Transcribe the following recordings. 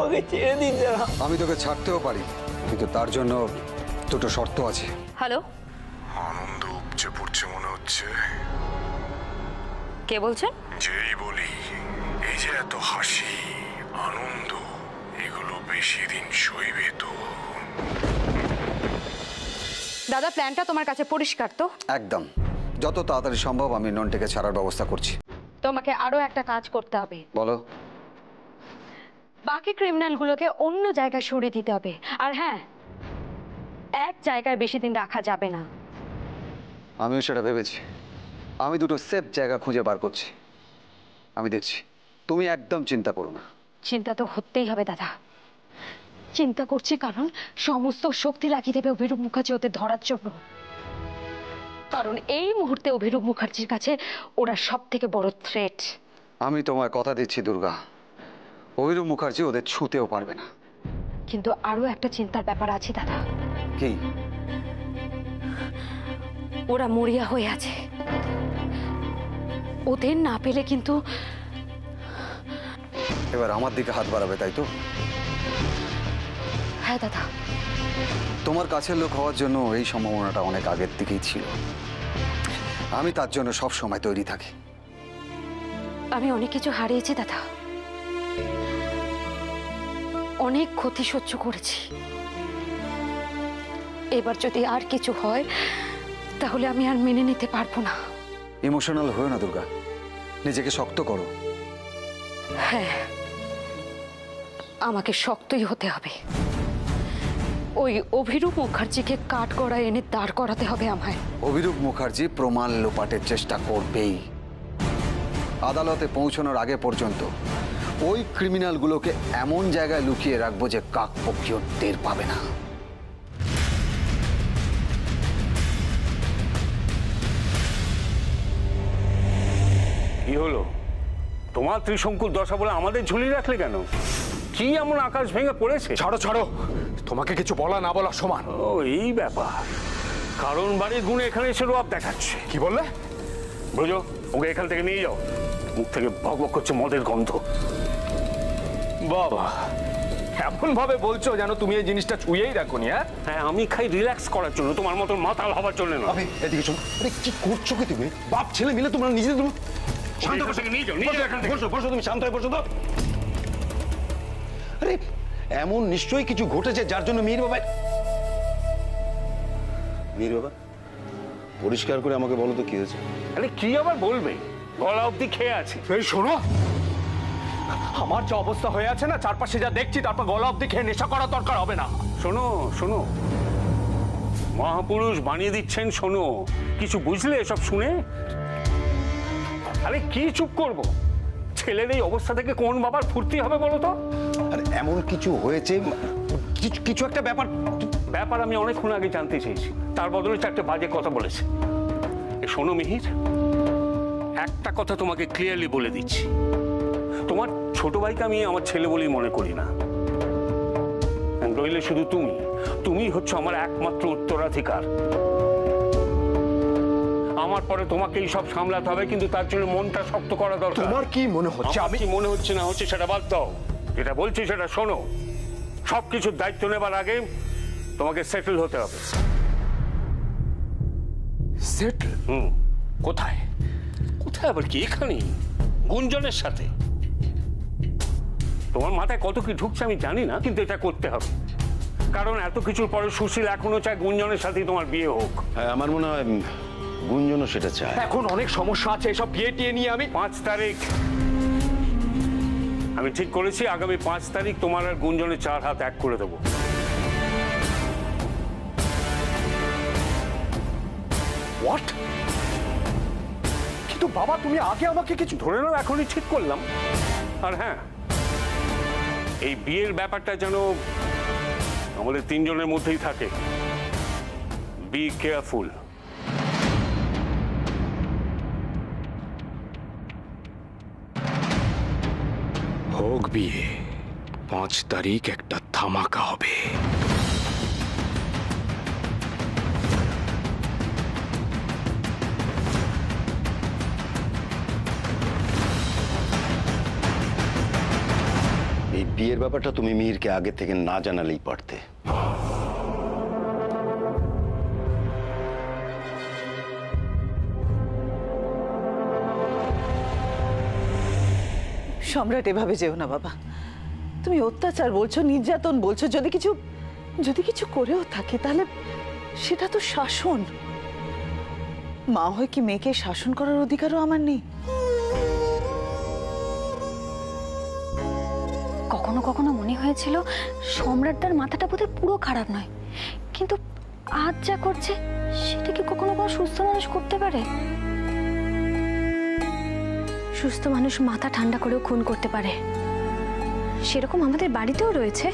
আমাকে ছেড়ে দিন না। আমি তোকে ছাড়তেও পারি, কিন্তু তার জন্য দুটো শর্ত আছে। হ্যালো, আনন্দ উপচে পড়ছে মনে হচ্ছে। কে বলছেন? যেই বলি, এই যে এত হাসি আনন্দ, এগুলো বেশি দিন সইবে তো? দাদা, প্ল্যানটা তোমার কাছে পরিষ্কার তো? একদম, যত তাড়াতাড়ি সম্ভব আমি ননটাকে ছাড়ার ব্যবস্থা করছি। তোমাকে আরো একটা কাজ করতে হবে। বলো। বাকি ক্রিমিনালগুলোকে অন্য জায়গায় সরিয়ে দিতে হবে। আর হ্যাঁ, এক জায়গায় বেশি দিন রাখা যাবে না। আমিও সেটা ভেবেছি। আমি দুটো সেফ জায়গা খুঁজে বার করছি, আমি দেখছি। তুমি একদম চিন্তা করো না। চিন্তা তো হতেই হবে দাদা। চিন্তা করছি কারণ সমস্ত শক্তি লাগিয়ে দেবে অভিরূপ মুখার্জি ওদের ধরার জন্য। কারণ এই মুহূর্তে অভিরূপ মুখার্জির কাছে ওরা সব থেকে বড় থ্রেট। আমি তোমায় কথা দিচ্ছি দুর্গা, অভিরূপ মুখার্জি ওদের ছুঁতেও পারবে না। কিন্তু আরো একটা চিন্তার ব্যাপার আছে দাদা। কি? ওরা মরিয়া হয়ে আছে, ওদের না পেলে কিন্তু। এবার আমার দিকে হাত বাড়াবে, তাই তো? হ্যাঁ দাদা। তোমার কাছের লোক হওয়ার জন্য এই সম্ভাবনাটা অনেক আগের দিকেই ছিল। আমি তার জন্য সব সময় তৈরি থাকি। আমি অনেক কিছু হারিয়েছি দাদা, অনেক ক্ষতি সহ্য করেছি। এবার যদি আর কিছু হয় তাহলে আমি আর মেনে নিতে পারবো না। ইমোশনাল হয়েও না দুর্গা, নিজেকে শক্ত করো। হ্যাঁ, আমাকে শক্তই হতে হবে। ওই অভিরূপ মুখার্জিকে কাঠগড়ায় এনে দাঁড় করাতে হবে আমায়। অভিরূপ মুখার্জি প্রমাণ লোপাটের চেষ্টা করবেই। আদালতে পৌঁছানোর আগে পর্যন্ত ওই ক্রিমিনালগুলোকে এমন জায়গায় লুকিয়ে রাখবো যে কাকপক্ষীয় টের পাবে না। কি হলো? তোমার ত্রিশঙ্কুর দশা বলে আমাদের ঝুলিয়ে রাখলে কেন? কি এমন আকাশ ভেঙে পড়েছে? ছাড়ো ছাড়ো, তোমাকে কিছু বলা না বলা সমান। ও এই ব্যাপার। কারণ বাড়ির গুণে এখানে এসে রোয়াব দেখাচ্ছে। কি বললে? বুঝো, ওকে এখান থেকে নিয়ে যাও। মুখ থেকে বক বক করছে মদের গন্ধ। বাবা, এমন ভাবে বলছো যেন তুমি এই জিনিসটা ছুঁয়েই রাখোনি। হ্যাঁ, আমি খাই রিল্যাক্স করার জন্য, তোমার মতন মাতাল হবার জন্য না। এদিকে শোনো, আরে কি করছো কি তুমি? বাপ ছেলে মিলে তোমরা নিজেদের শান্ত বসে নিয়ে যাও, নিয়ে যাও এখান থেকে। বসো বসো, তুমি শান্ত হয়ে বসো তো। আরে এমন নিশ্চয়ই কিছু ঘটেছে যার জন্য মীর বাবা পরিষ্কার করে আমাকে বলো তো কি হয়েছে। আরে কি আবার বলবে, গলা অব্দি খেয়ে আছে। এই শোনো, আমার যা অবস্থা হয়ে আছে না, চারপাশে যা দেখছি, তারপর গলা অব্দি খেয়ে নেশা করার দরকার হবে না। শোনো শোনো, মহাপুরুষ বানিয়ে দিচ্ছেন, শোনো। কিছু বুঝলে এসব শুনে? আরে কি চুপ করবো? ছেলের এই অবস্থা থেকে কোন বাবার ফুর্তি হবে বলো তো? আর এমন কিছু হয়েছে, কিছু একটা ব্যাপার আমি অনেকক্ষণ আগে জানতে চেয়েছি, তার বদলে চারটে বাজে কথা বলেছে। শোনো মিহির, একটা কথা তোমাকে ক্লিয়ারলি বলে দিচ্ছি, তোমার ছোট ভাইকে আমি আমার ছেলে বলেই মনে করি না। রইলে শুধু তুমি হচ্ছে আমার একমাত্র উত্তরাধিকার। আমার পরে তোমাকে এই সব সামলাতে হবে, কিন্তু তার জন্য মনটা শক্ত করা দরকার। তোমার কি মনে হচ্ছে? আমি কি মনে হচ্ছে না হচ্ছে সেটা বাদ দাও, যেটা বলছি সেটা শোনো। সবকিছুর দায়িত্ব নেবার আগে তোমাকে সেটেল হতে হবে। সেটেল? কোথায়? কোথায় আবার কি? এখানেই, গুঞ্জনের সাথে। তোমার মাথায় কত কি ঢুকছে আমি জানি না, কিন্তু এটা করতে হবে। কারণ এত কিছুর পরে সুশীল এখনো চায় গুঞ্জনের সাথে তোমার বিয়ে হোক। হ্যাঁ, আমার মনে হয় গুঞ্জনও সেটা চায়। এখন অনেক সমস্যা আছে, এসব বিয়ে টিয়ে নিয়ে আমি 5 তারিখ আমি ঠিক করেছি, আগামী 5 তারিখ তোমার আর গুঞ্জনের 4 হাত এক করে দেবো। হোয়াট? কিন্তু বাবা, তুমি আগে আমাকে কিছু ধরে নাও এখনই ঠিক করলাম। আর হ্যাঁ, এই বিয়ের ব্যাপারটা যেন আমাদের 3 জনের মধ্যেই থাকে। Be careful. হোক বিয়ে, 5 তারিখ একটা ধামাকা হবে। এই বিয়ের ব্যাপারটা তুমি মিহিরকে আগে থেকে না জানালেই পারতে। সম্রাট, এভাবে যেও না বাবা। তুমি অত্যাচার বলছো, নির্যাতন বলছো, যদি কিছু করেও থাকে তাহলে সেটা তো শাসন। মা হয়ে কি মেয়েকে শাসন করার অধিকারও আমার নেই? কখনো কখনো মনে হয়েছিল সম্রাটদার মাথাটা বোধহয় পুরো খারাপ নয়, কিন্তু আজ যা করছে সেটা কি কখনো কোনো সুস্থ মানুষ করতে পারে? সুস্থ মানুষ মাথা ঠান্ডা করেও খুন করতে পারে, সেরকম আমাদের বাড়িতেও রয়েছে।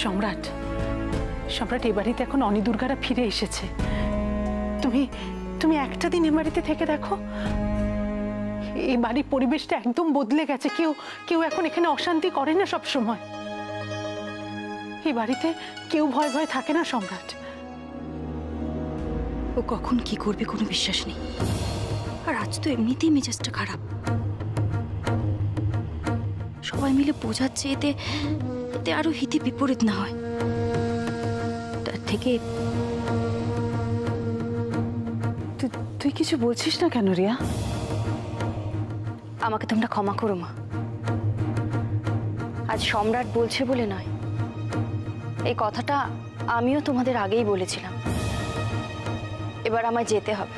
সম্রাট, এই বাড়িতে এখন অনি দুর্গারা ফিরে এসেছে। তুমি একটা দিন এ বাড়িতে থেকে দেখো, এই বাড়ির পরিবেশটা একদম বদলে গেছে। কেউ এখন এখানে অশান্তি করে না সব সময়। এই বাড়িতে কেউ ভয় ভয় থাকে না সম্রাট। ও কখন কি করবে কোনো বিশ্বাস নেই, আর আজ তো এমনিতেই মেজাজটা খারাপ। সবাই মিলে বোঝাচ্ছে এতে আরো হিতে বিপরীত না হয়। তার থেকে তুই কিছু বলছিস না কেন রিয়া? আমাকে তোমরা ক্ষমা করো মা, আজ সম্রাট বলছে বলে নয়, এই কথাটা আমিও তোমাদের আগেই বলেছিলাম। এবার আমায় যেতে হবে।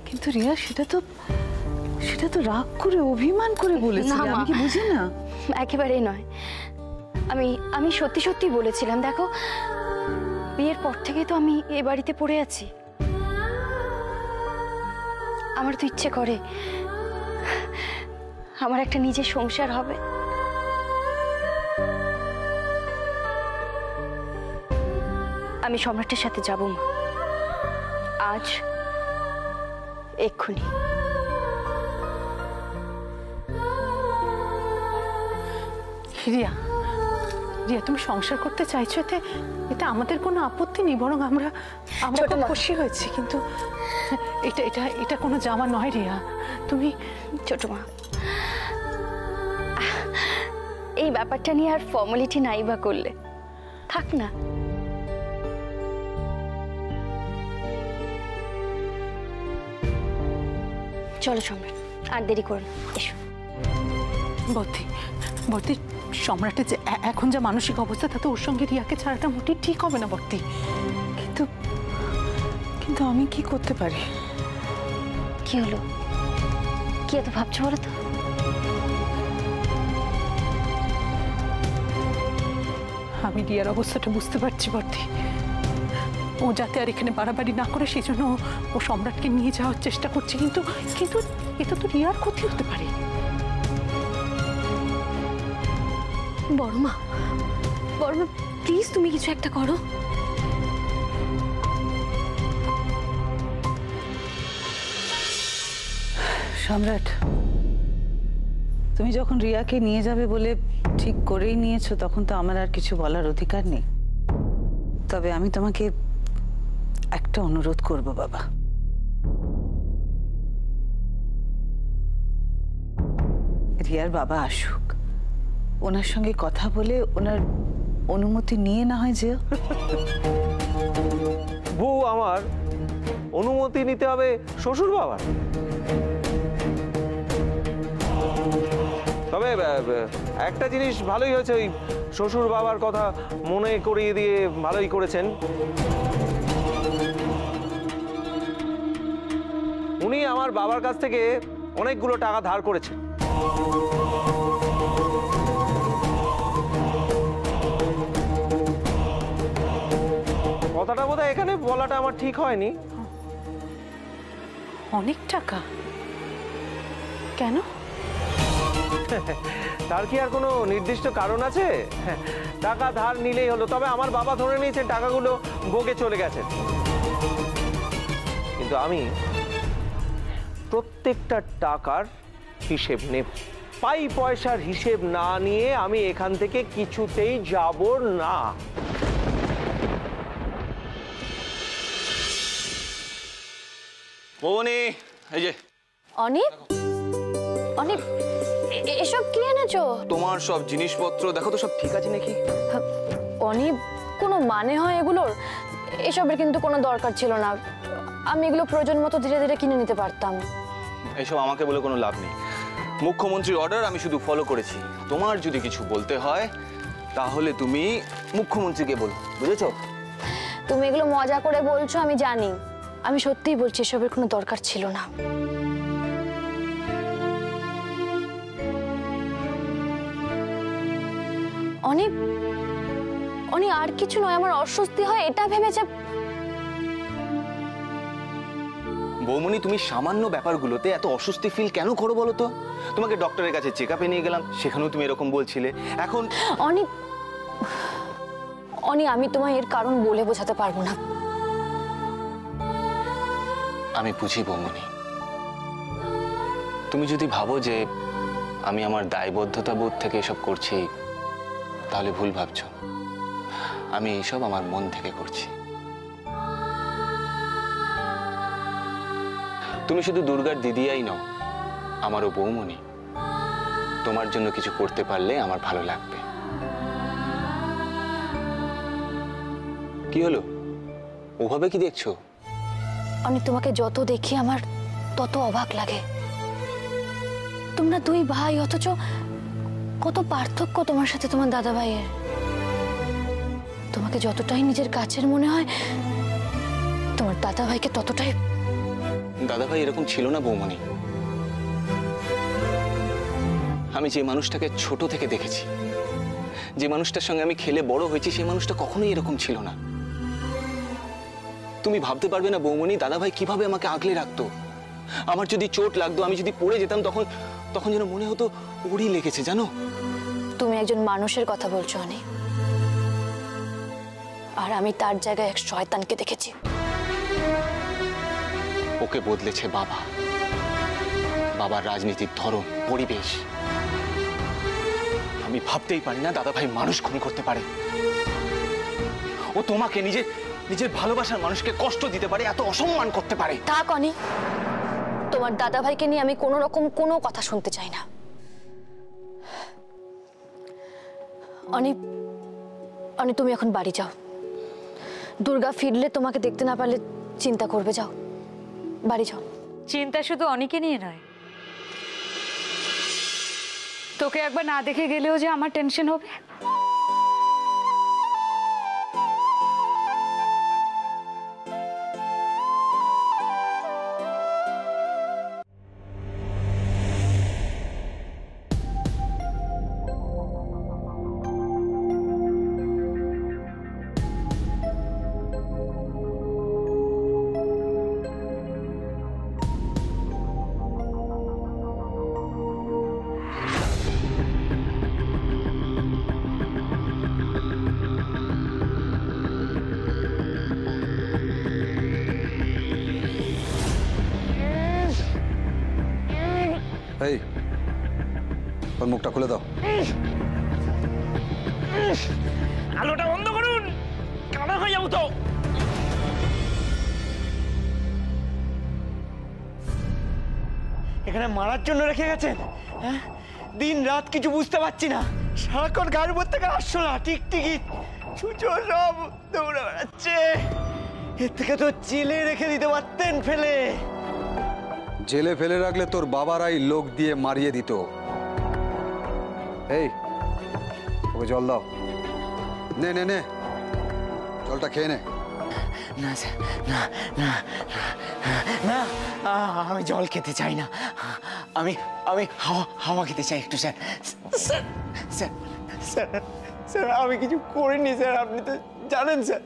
কিন্তু রিয়া, সেটা তো রাগ করে, অভিমান করে বলেছিস। না মা, আমি কি বুঝি না? একেবারেই নয়। আমি সত্যি সত্যি বলেছিলাম। দেখো, বিয়ের পর থেকে তো আমি এ বাড়িতে পড়ে আছি। আমার তো ইচ্ছে করে আমার একটা নিজের সংসার হবে। আমি সম্রাটের সাথে যাব মা, আজ এক্ষুনি। রিয়া, তুমি সংসার করতে চাইছো, এটা আমাদের কোনো আপত্তি নেই, বরং আমরা খুব খুশি হয়েছি। কিন্তু এটা কোনো জামা নয় রিয়া। তুমি ছোট মা, এই ব্যাপারটা নিয়ে আর ফর্মালিটি নাই বা করলে থাক না। চলো সম্রাট, আর দেরি করো না, এসো। বর্তি, সম্রাটের যে এখন যা মানসিক অবস্থা, তাতে ওর সঙ্গে রিয়াকে ছাড়াটা মোটেই ঠিক হবে না বর্তি। কিন্তু আমি কি করতে পারি? কি হলো, কি এত ভাবছো বলো তো? আমি রিয়ার অবস্থাটা বুঝতে পারছি বর্তি। ও যাতে আর এখানে বাড়াবাড়ি না করে সেই জন্য ও সম্রাটকে নিয়ে যাওয়ার চেষ্টা করছে, কিন্তু এটা তো রিয়ার ক্ষতি হতে পারে। বড়মা, প্লিজ তুমি কিছু একটা করো। সম্রাট, তুমি যখন রিয়াকে নিয়ে যাবে বলে ঠিক করেই নিয়েছো, তখন তো আমার আর কিছু বলার অধিকার নেই। তবে আমি তোমাকে একটা অনুরোধ করব বাবা। রিয়ার বাবা আসুক, ওনার সঙ্গে কথা বলে ওনার অনুমতি নিয়ে না হয় যেও। বউ আমার অনুমতি নিতে হবে শ্বশুর বাবার? তবে একটা জিনিস ভালোই হয়েছে, ওই শ্বশুর বাবার কথা মনে করিয়ে দিয়ে ভালোই করেছেন। উনি আমার বাবার কাছ থেকে অনেকগুলো টাকা ধার করেছেন। কথাটা বোধহয় এখানে বলাটা আমার ঠিক হয়নি। অনেক টাকা? কেন? তার কি আর কোনো নির্দিষ্ট কারণ আছে? টাকা ধার নিলেই হলো। তবে আমার বাবা ধরে নিয়েছেন টাকাগুলো বগে চলে গেছে, কিন্তু আমি প্রত্যেকটা টাকার হিসেব নেব। পাই পয়সার হিসেব না নিয়ে আমি এখান থেকে কিছুতেই যাব না। বৌনি, এই যে অনিপ, অনিপ, এসব কি এনেছো? তোমার সব জিনিসপত্র দেখো তো সব ঠিক আছে নাকি? অনিপ, কোনো মানে হয় এগুলোর? এসবের কিন্তু কোনো দরকার ছিল না। আমি এগুলো প্রয়োজন মতো ধীরে ধীরে কিনে নিতে পারতাম। এইসব আমাকে বলে কোনো লাভ নেই। মুখ্যমন্ত্রীর অর্ডার আমি শুধু ফলো করেছি। তোমার যদি কিছু বলতে হয় তাহলে তুমি মুখ্যমন্ত্রীকে বলো, বুঝেছো? তুমি এগুলো মজা করে বলছো আমি জানি, আমি সত্যিই বলছি এসবের কোনো দরকার ছিল না। অনিপ, অনি আর কিছু নয়, আমার অস্বস্তি হয় এটা ভেবেছে। বৌমনি, তুমি সামান্য ব্যাপারগুলোতে এত অস্বস্তি ফিল কেন করো বলো তো? তোমাকে ডক্টরের কাছে চেক আপে নিয়ে গেলাম, সেখানেও তুমি এরকম বলছিলে। এখন অনি, অনি, আমি তোমায় এর কারণ বলে বোঝাতে পারবো না। আমি বুঝি বৌমনি, তুমি যদি ভাবো যে আমি আমার দায়বদ্ধতা বোধ থেকে এসব করছি তাহলে ভুল ভাবছো। আমি এইসব আমার মন থেকে করছি। তুমি শুধু দুর্গার দিদিয়াই নও, আমারও বৌমনি। তোমার জন্য কিছু করতে পারলে আমার ভালো লাগবে। কি হলো, ওভাবে কি দেখছো? আমি তোমাকে যত দেখি আমার তত অবাক লাগে। তোমরা দুই ভাই, অথচ কত পার্থক্য তোমার সাথে তোমার দাদা ভাইয়ের। তোমাকে যতটাই নিজের কাছের মনে হয়, তোমার দাদা ভাইকে ততটাই। দাদা ভাই এরকম ছিল না বৌমনি। আমি যে মানুষটাকে ছোট থেকে দেখেছি, যে মানুষটার সঙ্গে আমি খেলে বড় হয়েছি, সেই মানুষটা কখনোই এরকম ছিল না। তুমি ভাবতে পারবে না বৌমনি, দাদা ভাই কিভাবে আমাকে আগলে রাখতো। আমার যদি চোট লাগতো, আমি যদি পড়ে যেতাম, তখন তখন যেন মনে হতো ওরই লেগেছে, জানো? তুমি একজন মানুষের কথা বলছো অনি, আর আমি তার জায়গায় এক শয়তানকে দেখেছি। ওকে বদলেছে বাবা, বাবার রাজনীতির ধরন, পরিবেশ। আমি ভাবতেই পারি না দাদা ভাই মানুষ খুন করতে পারে। ও তোমাকে নিজের ভালোবাসার মানুষকে কষ্ট দিতে পারে, এত অসম্মান করতে পারে। থাক অনি, তোমার দাদা ভাইকে নিয়ে আমি কোনো রকম কোনো কথা শুনতে চাই না। অনি, অনি, তুমি এখন বাড়ি যাও। দুর্গা ফিরলে তোমাকে দেখতে না পারলে চিন্তা করবে। যাও, বাড়ি যাও। চিন্তা শুধু অনেকে নিয়ে নয়, তোকে একবার না দেখে গেলেও যে আমার টেনশন হবে। এই, ওর মুখটা খুলে দাও। আলোটা বন্ধ করুন, কানা হয়ে যাবো তো। এখানে মারার জন্য রেখে গেছেন? হ্যাঁ, দিন রাত কিছু বুঝতে পারছি না। সারাক্ষণ গাড়ির উপর থেকে আসছো না, টিকটিকি ছুঁচো সব দৌড়ে বেড়াচ্ছে। এর থেকে তো জেলে রেখে দিতে পারতেন ফেলে। জেলে ফেলে রাখলে তোর বাবারাই লোক দিয়ে মারিয়ে দিত। এই, ওকে জল দাও। নে নে নে, জলটা খেয়ে নে। না স্যার, না না না, আমি জল খেতে চাই না। আমি আমি হাওয়া হাওয়া খেতে চাই একটু sir. Sir sir sir sir, আমি কিছু করিনি স্যার, আপনি তো জানেন স্যার।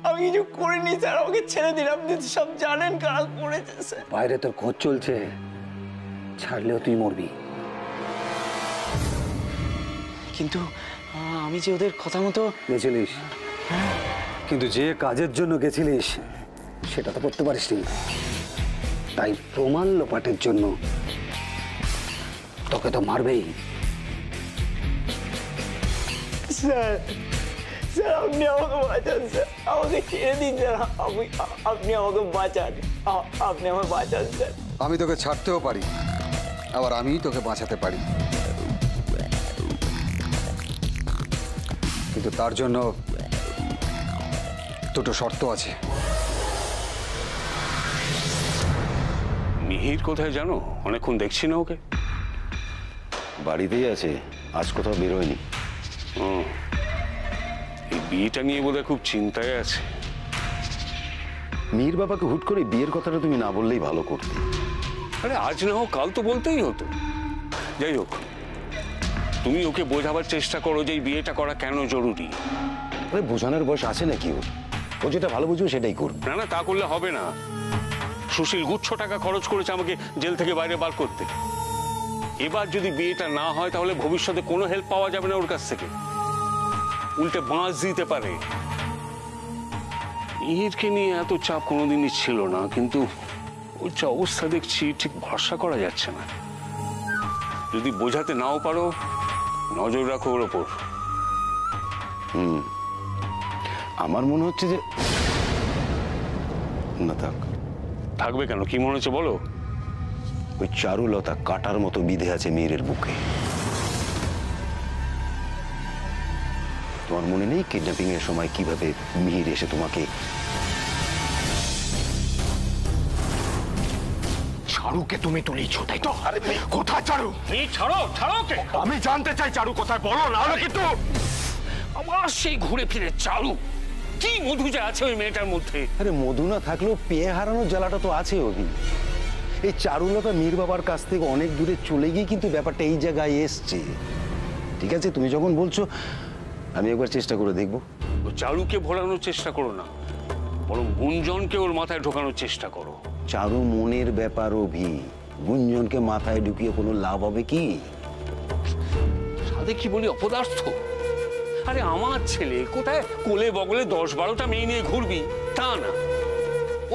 আমি কিছু করিনি স্যার, আমাকে ছেড়ে দিন। আপনি তো সব জানেন কারা করেছে স্যার। বাইরে তোর খোঁজ চলছে, ছাড়লেও তুই মরবি। কিন্তু আমি যে ওদের কথা মতো গেছিলিস, কিন্তু যে কাজের জন্য গেছিলিস সেটা তো করতে পারিসনি। তাই প্রমাণ লোপাটের জন্য তোকে তো মারবেই। স্যার স্যার আপনি আমাকে বাঁচান স্যার, আমাকে ছেড়ে দিন স্যার, আপনি আমাকে বাঁচান, আপনি আমাকে বাঁচান স্যার। আমি তোকে ছাড়তেও পারি, আবার আমিই তোকে বাঁচাতে পারি, কিন্তু তার জন্য দুটো শর্ত আছে। মিহির কোথায় জানো? অনেকক্ষণ দেখছি না ওকে। বাড়িতেই আছে, আজ কোথাও বেরোয়নি। এই বিয়েটা নিয়ে বোধহয় খুব চিন্তায় আছে। মিহির বাবাকে হুট করে বিয়ের কথাটা তুমি না বললেই ভালো করতে। আরে আজ না হোক কাল তো বলতেই হতো। যাই হোক, তুমি ওকে বোঝাবার চেষ্টা করো যে এই বিয়েটা করা কেন জরুরি। আরে বোঝানোর বয়স আছে নাকি ও যেটা ভালো বুঝবে সেটাই করবে। না না, তা করলে হবে না। সুশীল গুচ্ছ টাকা খরচ করেছে আমাকে জেল থেকে বাইরে বার করতে। এবার যদি বিয়েটা না হয় তাহলে ভবিষ্যতে কোনো হেল্প পাওয়া যাবে না ওর কাছ থেকে, উল্টে বাঁশ দিতে পারে। মিহিরকে নিয়ে এত চাপ কোনোদিনই ছিল না, কিন্তু ওর যে অবস্থা দেখছি ঠিক ভরসা করা যাচ্ছে না। যদি বোঝাতে নাও পারো, নজর রাখো ওর ওপর। আমার মনে হচ্ছে যে না, থাকবে কেন? কি মনে হচ্ছে বলো? ওই চারুলতা কাটার মতো বিধে আছে মেয়ের বুকে। তোমার মনে নেই কিডন্যাপিং এর সময় কিভাবে মিহির এসে তোমাকে চারুকে তুমি তুলেছো তাই তো? আরে কোথায় চারু? ছাড়ো ছাড়ো কে? আমি জানতে চাই চারু কোথায়, বলো না হলে কিন্তু। আবার সেই ঘুরে ফিরে চারু। কি মধু যে আছে ওই মেয়েটার মধ্যে। আরে মধু না থাকলেও পেয়ে হারানোর জ্বালাটা তো আছে অভি। এই চারুলতা মীর বাবার কাছ থেকে অনেক দূরে চলে গিয়ে কিন্তু ব্যাপারটা এই জায়গায় এসছে। ঠিক আছে, তুমি যখন বলছো আমি একবার চেষ্টা করে দেখবো। চারুকে ভোলানোর চেষ্টা করো না, বরং গুঞ্জনকে ওর মাথায় ঢোকানোর চেষ্টা করো। চারু মনের ব্যাপার অভি, গুঞ্জনকে মাথায় ঢুকিয়ে কোনো লাভ হবে কি? সাধে কি বলি অপদার্থ। আরে আমার ছেলে কোথায় কোলে বগলে 10-12টা মেয়ে নিয়ে ঘুরবি তা না,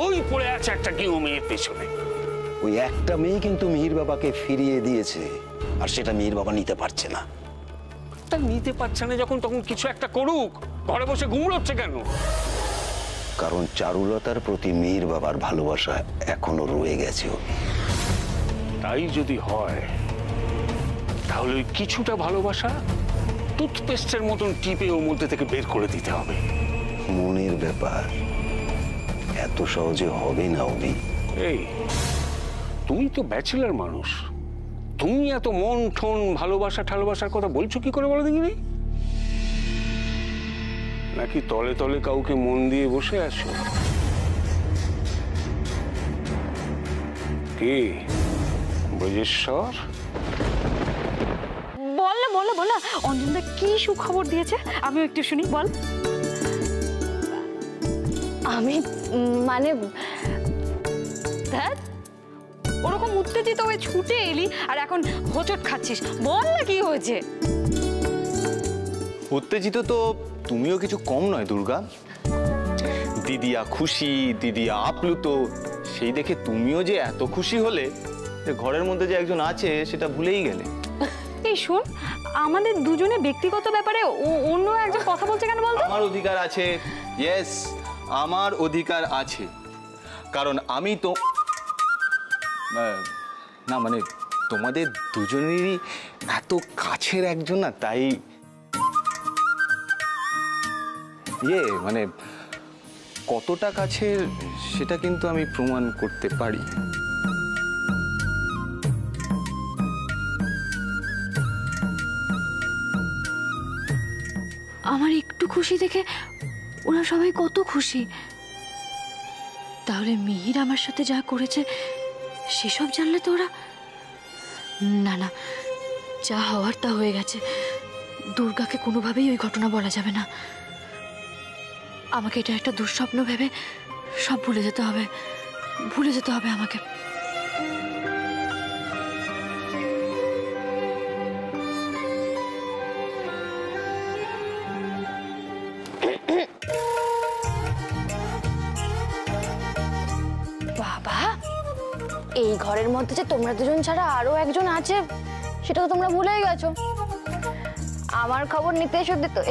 ওই পড়ে আছে একটা কেউ মেয়ের পেছনে। ওই একটা মেয়ে কিন্তু মিহির বাবাকে ফিরিয়ে দিয়েছে, আর সেটা মিহির বাবা নিতে পারছে না। তা নিতে পারছে না যখন, তখন কিছু একটা করুক। ঘরে বসে গুমড়োচ্ছে কেন? কারণ চারুলতার প্রতি মিহির বাবার ভালোবাসা এখনো রয়ে গেছে। তাই যদি হয় তাহলে ওই কিছুটা ভালোবাসা টুথপেস্টের মতন টিপে ওর মধ্যে থেকে বের করে দিতে হবে। মনের ব্যাপার এত সহজে হবে না অভি। এই তুমি তো ব্যাচেলার মানুষ, তুমি এত মন ঠন ভালোবাসা ঠালোবাসার কথা বলছো কি করে বলো দেখিনি? নাকি তলে তলে কাউকে মন দিয়ে বসে আছো? কি ব্রজেশ্বর? বল না বল না বল না, অঞ্জনদা কি সুখবর দিয়েছে আমিও একটু শুনি, বল। আমি মানে ধ্যাৎ, ওরকম উত্তেজিত হয়ে ছুটে এলি আর এখন হোঁচট খাচ্ছিস, বল না কি হয়েছে। উত্তেজিত তো তুমিও কিছু কম নয় দুর্গা। দিদিয়া খুশি, দিদিয়া আপ্লুত, সেই দেখে তুমিও যে এত খুশি হলে যে ঘরের মধ্যে যে একজন আছে সেটা ভুলেই গেলে। এই শোন, আমাদের দুজনে ব্যক্তিগত ব্যাপারে অন্য একজন কথা বলছে কেন বলতো? আমার অধিকার আছে, ইয়েস আমার অধিকার আছে, কারণ আমি তো না মানে তোমাদের দুজনেরই এত কাছের একজন না, তাই মানে কতটা কাছের সেটা কিন্তু আমি প্রমাণ করতে পারি। আমার একটু খুশি দেখে ওরা সবাই কত খুশি। তাহলে মিহির আমার সাথে যা করেছে সেসব জানলে তো ওরা, না না, যা হওয়ার তা হয়ে গেছে। দুর্গাকে কোনোভাবেই ওই ঘটনা বলা যাবে না। আমাকে এটা একটা দুঃস্বপ্ন ভেবে সব ভুলে যেতে হবে, ভুলে যেতে হবে আমাকে। বাবা, এই ঘরের মধ্যে যে তোমরা দুজন ছাড়া আরো একজন আছে সেটা তো তোমরা ভুলেই গেছো। আমার খবর নিতে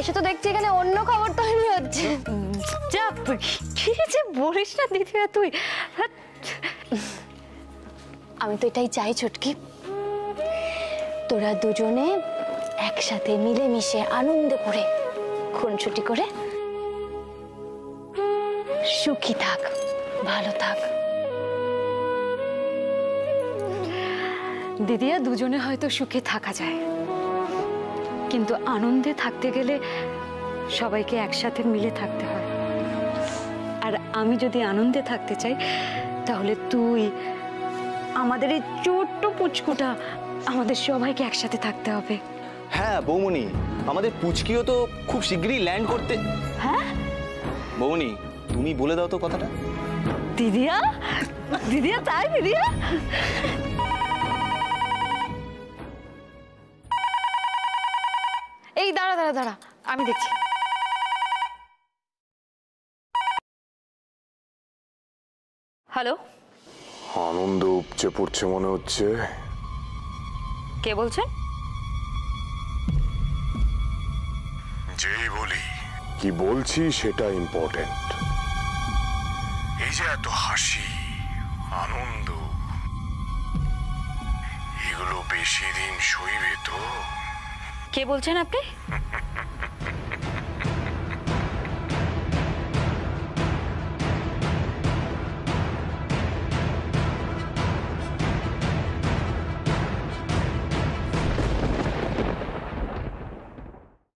এসে তো দেখছি এখানে অন্য খবর তৈরি হচ্ছে। যা কি যে বলিস না দিদিরা তুই। আমি তো এটাই চাই ছুটকি, তোরা দুজনে একসাথে মিলেমিশে আনন্দ করে খুনছুটি করে সুখী থাক, ভালো থাক। দিদিরা দুজনে হয়তো সুখে থাকা যায়, কিন্তু আনন্দে থাকতে গেলে সবাইকে একসাথে মিলে থাকতে হয়। আর আমি যদি আনন্দে থাকতে চাই তাহলে তুই, আমাদের এই ছোট্ট পুচকুটা, আমাদের সবাইকে একসাথে থাকতে হবে। হ্যাঁ বৌমনি, আমাদের পুচকিও তো খুব শীঘ্রই ল্যান্ড করতে। হ্যাঁ বৌমনি, তুমি বলে দাও তো কথাটা। দিদিয়া, দিদিয়া তাই দিদিয়া। এই দাঁড়া দাঁড়া দাঁড়া, আমি দেখছি। হ্যালো, আনন্দ উপচে পড়ছে মনে হচ্ছে। কে বলছেন? যেই বলি কি বলছি সেটা ইম্পর্টেন্ট। এই যে এত হাসি, আনন্দ, এগুলো বেশি দিন সইবে তো? কে বলছেন আপনি?